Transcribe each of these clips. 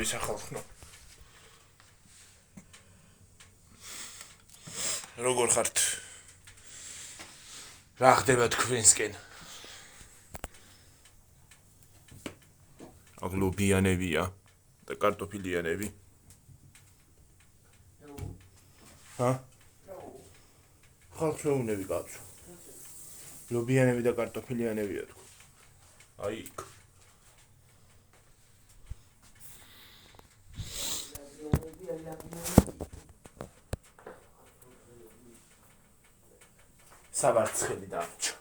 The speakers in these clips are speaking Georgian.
სახალხო. როგორ ხართ? რა ხდება თქვენსკენ? აგლობიანებია და კარტოფილიანები. ჰა? ხალხშეუნები კაცო. ლობიანები და კარტოფილიანებია თქო. აი იქ. საბარცხელი დამჭა.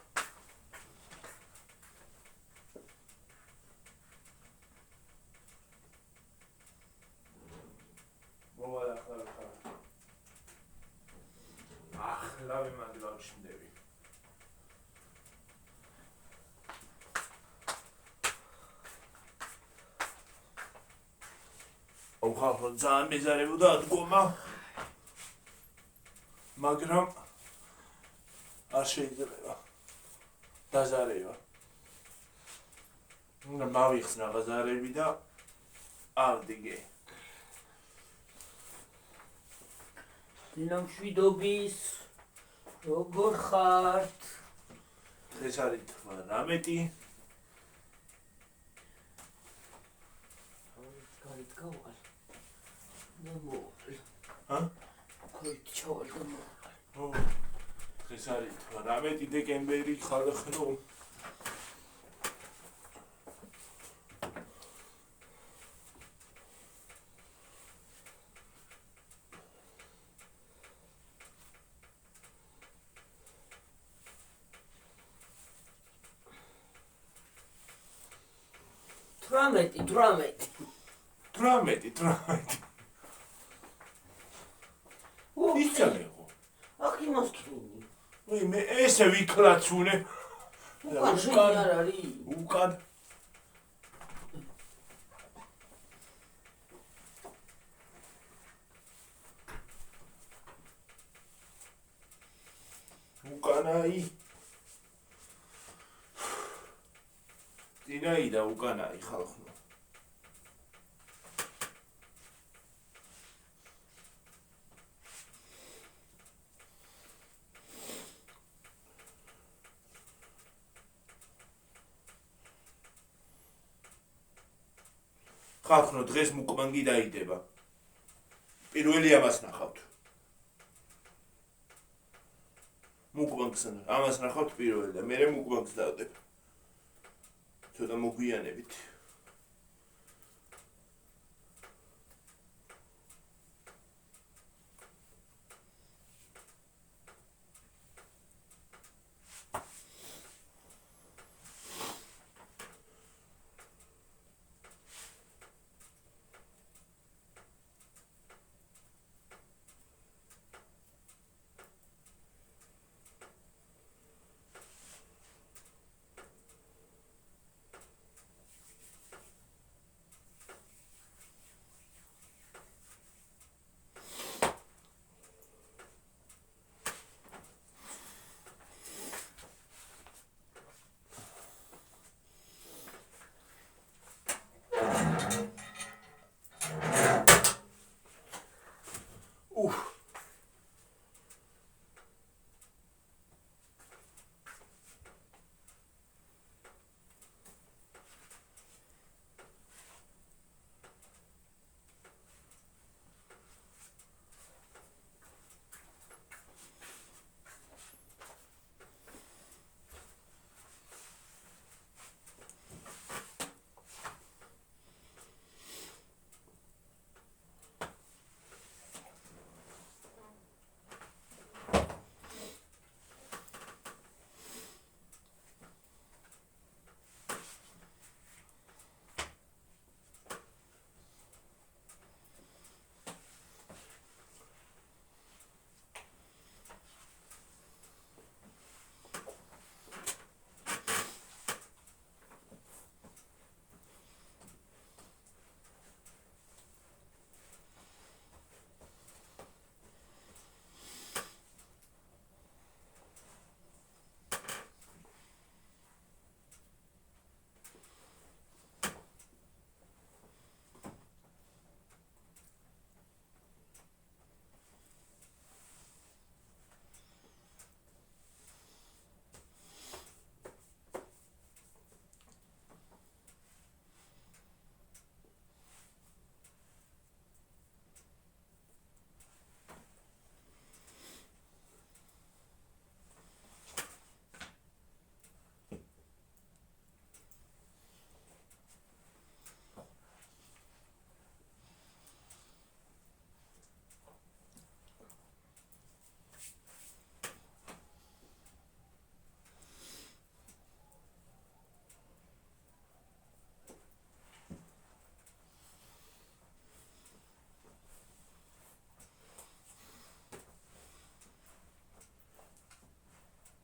ახლა ვიმაგლავჩნდები. ხალხო ძალიან მეზარებოდა ადგომა, მაგრამ არ შეიძლება დაზარევა. უნდა მავიხსნა ღაზარები და ავდგე. დინამშვიდობის, როგორ ხართ? დღეს არის 18. გარეთ გავალ. ჰა? ქოით ჩავალ და მოვალ. დღეს არის 18 დეკემბერი ხალხო. ისწავლეო. აქ იმას ქრინი. ვი მე ესე ვიკლაცუნე. უკან არ არის. უკან. უკანაი. დინაი და უკანაი ხალხო. ხალხო დღეს მუკბანგი დაიდება. პირველი ამას ნახავთ. მუკბანგს ამას ნახავთ პირველი და მე მუკბანგს დავდებ. ცოტა მოგვიანებით.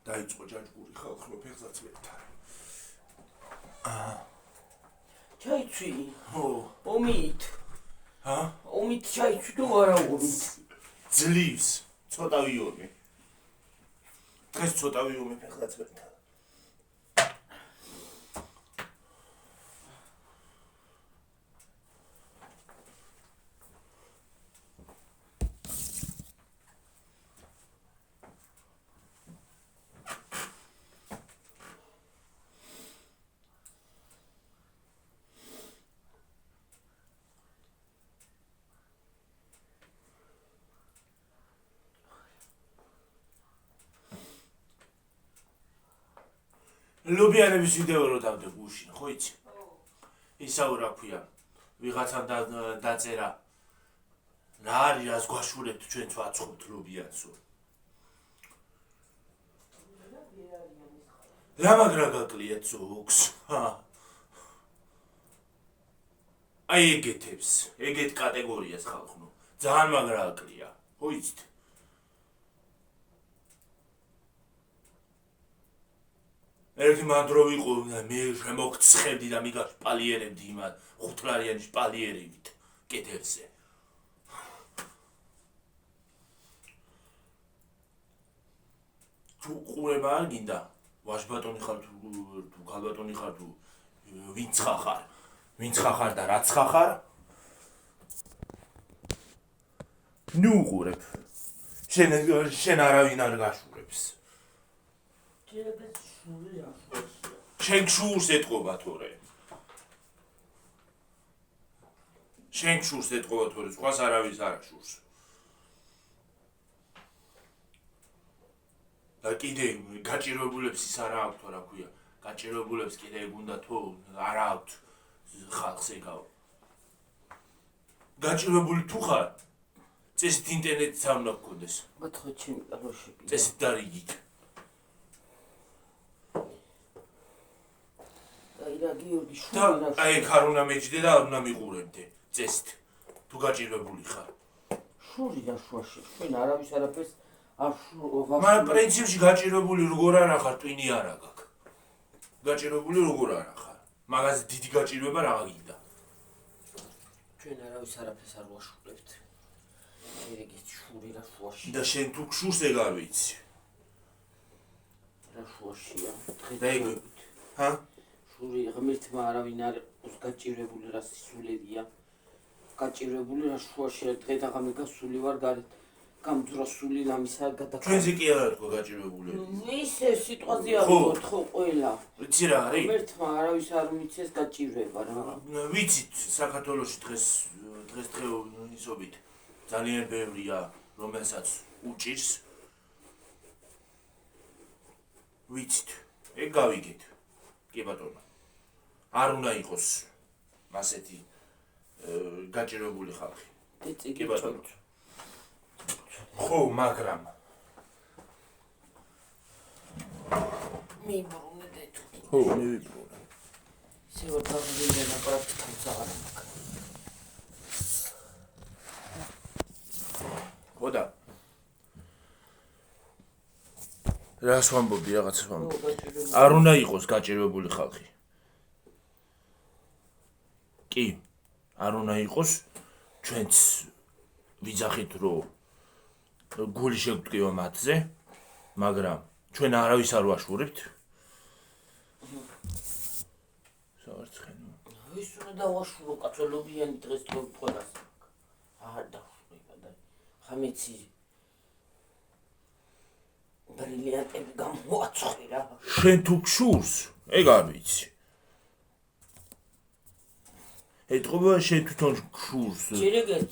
დაიწყო ჯაჭვური ხალხო ფეხსაც მეთან. ჩაიცვი. ო, ომით. ჰა? ომით ჩაიცვი თუ არა ომით? ძლივს, ცოტა ვიომი. დღეს ცოტა ვიომი ფეხსაც მეთან. ლობიანების ვიდეო რო დავდე გუშინ, ხო იცი? ისაუ რა ქვია, ვიღაცამ დაწერა რა არის რას გვაშურებთ ჩვენც ვაცხობთ ლობიანსო. რა მაგრა გაკლიათ ზოგს? აი ეგეთებს, ეგეთ კატეგორიას ხალხნო, ძალიან მაგრა აკლია, ხო იცით? ერთი მანდრო ვიყო, მე შემოგცხებდი და მიგას პალიერებდი იმათ 5 ლარიანი შპალიერებით კეთებზე. თუ ყურება არ გინდა, ვაშბატონი ხარ თუ გალბატონი ხარ თუ ვინც ხარ? ვინც ხარ და რაც ხარ? ნუ უყურებ. შენ არავინ არ გაშურებს. შენ შურს ეთყობა თორე. შენ შურს ეთყობა თორე, სხვას არავის არ აშურს. და კიდე გაჭირვებულებს ის არა აქვთ, რა ქვია. გაჭირვებულებს კიდე უნდა თუ არა აქვთ ხალხს ეგაო. გაჭირვებული თუ ხარ? წესით ინტერნეტიც არ უნდა გქონდეს. მოთხო ჩემი კალოშები. წესით დარიგით. გიორგი და აი ეგ არ უნდა მეჯდე და არ უნდა მიყურებდე წესით თუ გაჭირვებული ხარ. შური და შუაში ჩვენ არავის არაფერს არ შურობა. მაგრამ პრინციპში გაჭირვებული როგორ არა ხარ, ტვინი არა გაქვს. გაჭირვებული როგორ არა ხარ. მაგაზე დიდი გაჭირვება რა გინდა. ჩვენ არავის არაფერს არ ვაშურებთ. ეგეთ შური და შუაში. და შენ თუ გშურს ეგ არ ვიცი. რა შუაშია? და ეგ ჰა? შური ღმერთმა არავინ არ იყოს გაჭირვებული რა სისულელია. გაჭირვებული რა შუაშია, დღე და ღამე გასული ვარ გარეთ. გამძვრა სული ლამისა გადაკა. ჩვენზე კი არ არის გაჭირვებული. ისე სიტყვაზე ავიღოთ ხო ყველა. ვიცი რა არის? ღმერთმა არავის არ მიცეს გაჭირვება რა. ვიცით საქართველოში დღესდღეობით ძალიან ბევრია რომელსაც უჭირს. ვიცით, ეგ გავიგეთ. კი ბატონო. არ უნდა იყოს ასეთი გაჭირვებული ხალხი. კი ბატონო. ხო, მაგრამ მიბრუნე დეთ. ხო, მივიბრუნე. ისე ვარ გავიგე და პრაქტიკაც აღარ მაქვს. ხოდა. რას ვამბობდი, რაღაცას ვამბობდი. არ უნდა იყოს გაჭირვებული ხალხი. კი, არ უნდა იყოს ჩვენც ვიძახით რომ გული შეგვტკივა მათზე, მაგრამ ჩვენ არავის არ ვაშურებთ. საერთოდ ვის უნდა დავაშურო კაცოლობიანი დღეს ყველას. არ დავშურება და ხამეცი ბრილიანტები გამოაცხი რა. შენ თუ გშურს, ეგ არ ვიცი. ეთყობა შენ თვითონ გშურს.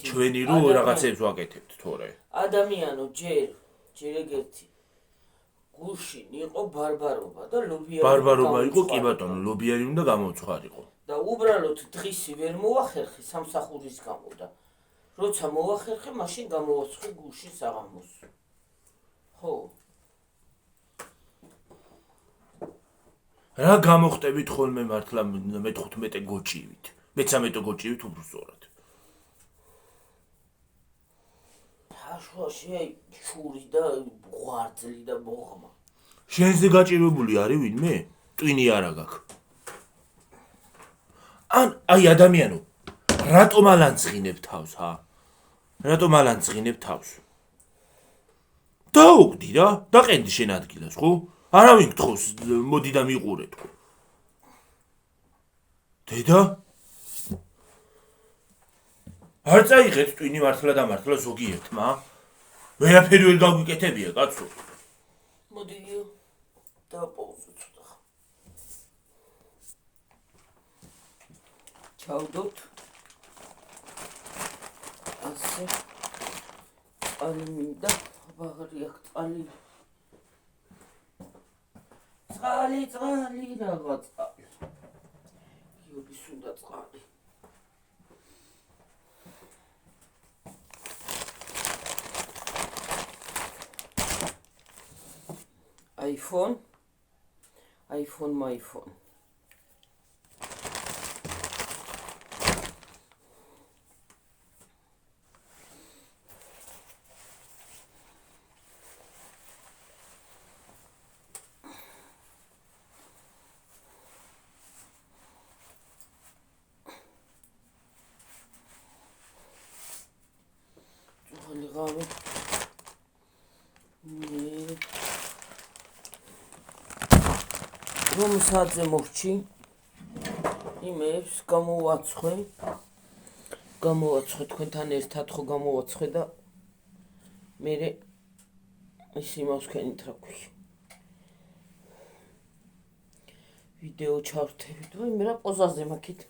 ჩვენი რო რაღაცებს ვაკეთებთ თორე. ადამიანო ჯერ ეგეთი გუშინ იყო ბარბარობა და ლობიანი. ბარბარობა იყო კი ბატონო, ლობიანი უნდა გამოცხარიყო. და უბრალოდ დღისი ვერ მოახერხე სამსახურის გამო და როცა მოახერხე, მაშინ გამოვაცხე გუშინ საღამოს. ხო. რა გამოხტებით ხოლმე მართლა მე-15 გოჭივით. მე-13 გოჭივით უბრალოდ. შუაში შური და ღვარძლი და ბოღმა. შენზე გაჭირვებული არის ვინმე? ტვინი არა გაქვს. ან აი ადამიანო, რატომ ალანძღინებ თავს, ჰა? რატომ ალანძღინებ თავს? დაუგდი რა, დაყენდი შენ ადგილას, ხო? არავინ გთხოვს, მოდი და მიყურე თქო. დედა? არ წაიღეთ ტვინი მართლა და მართლა ზოგიერთმა? ვერაფერი ვერ გაგვიკეთებია, კაცო. მოდი დაპაუზოთ ცოტა. ჩავდოთ. ასე. წყალი მინდა, აღარი აქ წყალი. წყალი რაღაც. იობის უნდა წყალი. iPhone, my phone. რომ საათზე მოვჩი იმებს გამოვაცხე თქვენთან ერთად ხო გამოვაცხე და მე ის იმას ვქენით რა ქვია ვიდეო ჩავრთევით მე რა პოზაზე მაქვს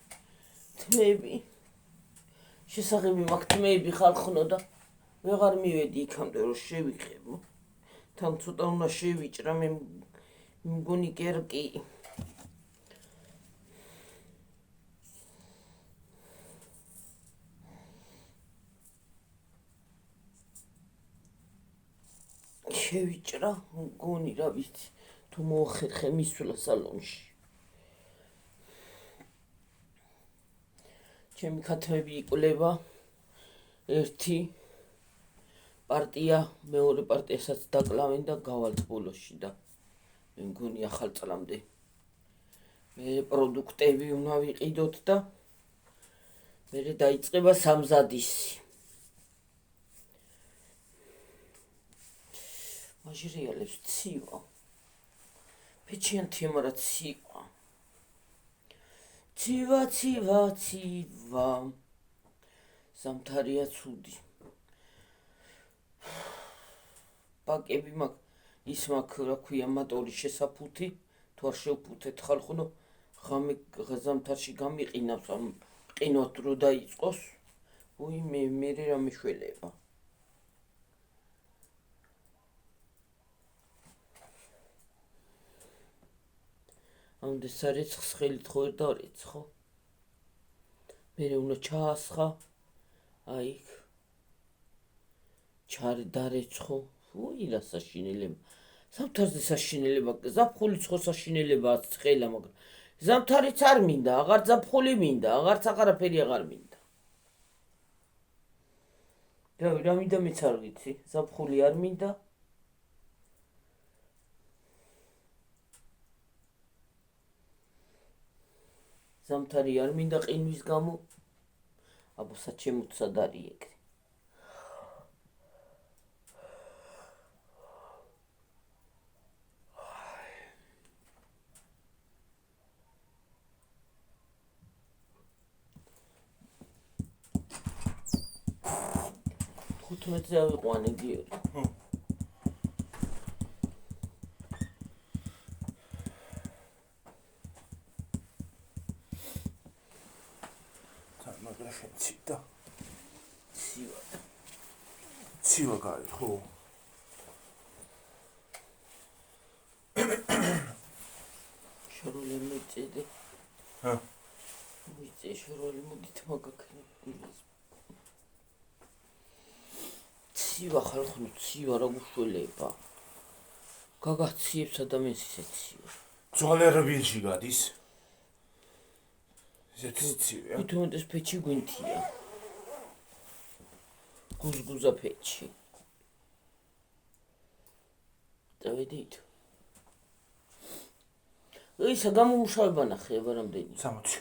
თმები შესაძლებელი მაქვს თმები ხალხნო და ვეღარ მივედი იქამდე რომ შევიხებო თან ცოტა უნდა შევიჭრა მე მგონი კერკი შევიჭრა მგონი რა ვიცი თუ მოახერხე მისვლა სალონში ჩემი ქათმები იკვლება ერთი პარტია მეორე პარტიასაც დაკლავენ და გავალთ ბოლოში და მე მგონი ახალ წლამდე მე პროდუქტები უნდა ვიყიდოთ და მე დაიწყება სამზადისი მაჟრიალებს ცივა ფეჩიანთი მაგრამ ცივა ზამთარია ცუდი პაკები მაქვს ის მაქვს რა ქვია მოტორი შესაფუთი თუ არ შევფუთეთ ხალხო ღამე ზამთარში გამიყინავს ამ ყინოთ რო დაიწყოს უი მე რა მეშველება ამდე სარეცხს ხელით ხო ვერ დარეცხო მე უნდა ჩაასხა აი ჩარი დარეცხო უი რა საშინელება ზამთარზე საშინელება ზაფხულიც ხო საშინელებაა ცხელა მაგრამ ზამთარიც არ მინდა აღარ ზაფხული მინდა აღარც აღარაფერი აღარ მინდა რა მინდა მეც არ ვიცი ზაფხული არ მინდა ზამთარი არ მინდა ყინვის გამო აბა საჩემოცად არის ეგ თუთმეტზე ავიყვანე გიორი ცივა გაი ხო შოროლი მეწედე ვიცი შოროლი მოდით მაგაქნე ცივა ხალხო ცივა რა გუშველება გაგაციებს ადამიანს ისე ცივა ძვალე რბილში გადის ესეთი ცივია თვითონ ეს ფეჩი გვინთია გუზგუზა ფეჩი დავედით ისა გამომუშავება ნახე აბა რამდენი 60.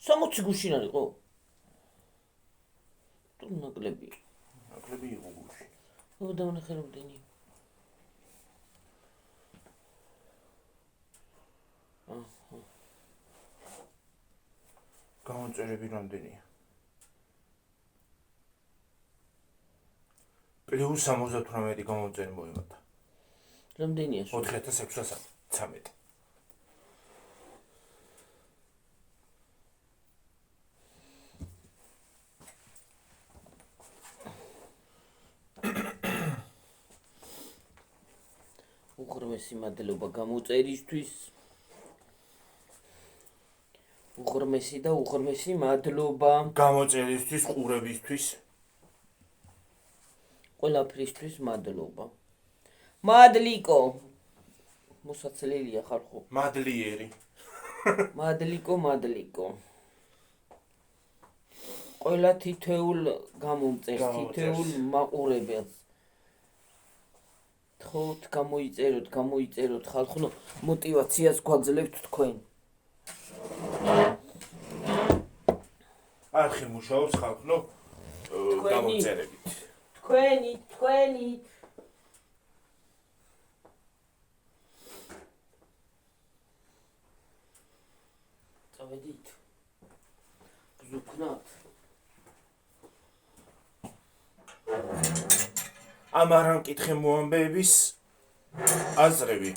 60 გუშინ არისო? თუ ნაკლები. ნაკლები იყო გუშინ. ო დავნახე რამდენი. გამოწერები რამდენია? პლუს 78 გამომწერი მოიმატა. რამდენია? 4613. უღრმესი მადლობა გამოწერისთვის. უღრმესი და უღრმესი მადლობა გამოწერისთვის, ყურებისთვის. ყველაფრისთვის მადლობა. მადლიკო. მოსაცლელია ხალხო. მადლიერი. მადლიკო. ყველა თითოეულ გამომწერს, თითოეულ მაყურებელს. თხოვთ გამოიწეროთ ხალხო, мотивაციას გვაძლევთ თქვენ. არხი მუშაობს ხალხო გამოწერებით. თქვენი. წავედით. ზუქნათ. ამ არ ამკითხე მოამბეების აზრები.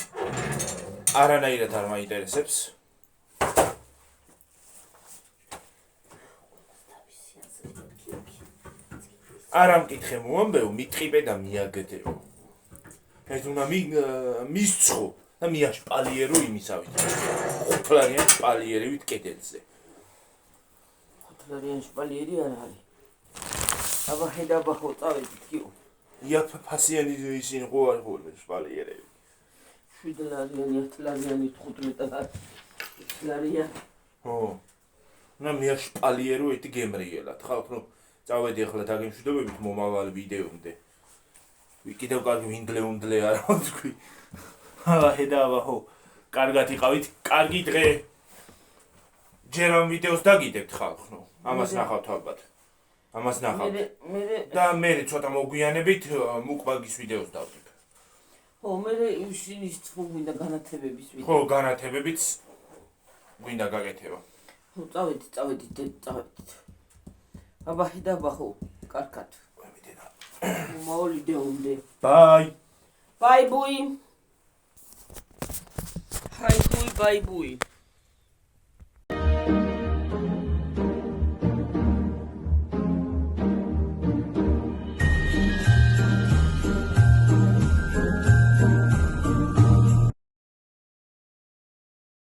არანაირად არ მაინტერესებს. არ ამკითხე მოამბეო, მიტყიბე და მიაგდეო. ეს უნდა მისცხო და მიაშპალიერო იმისავით. ხუთლარიან შპალიერივით კედელზე. ხუთლარიან შპალიერი არ არის. აბა ხედაბა ხო წავედით კიო. იაფფასიანი ისინი ხო არ ხოდნენ შპალიერები. 7 ლარიანი, 10 ლარიანი, 15 ლარი. 20 ლარია. ო. და მიაშპალიერო ეთი გემრიელად. ხალხო წავედი ახლა დაგემშვიდობებით მომავალ ვიდეომდე. კიდევ კარგი ვინდლე არა თქვი. აბა ხედავ ხო. კარგად იყავით, კარგი დღე. ჯერ ამ ვიდეოს დაგიდებთ ხალხო. ამას ნახავთ ალბათ. ამას ნახავთ. და მე ცოტა მოგვიანებით მუკბაგის ვიდეოს დავდებ. ხო, მე ისინის ღვინდა განათებების ვიდეო. ხო, განათებებიც გვინდა გაკეთება. ხო, წავედით. აბა ხედავ ხო, კარგად. მომავალ ვიდეომდე. Bye. Bye bye. Hi bye bye.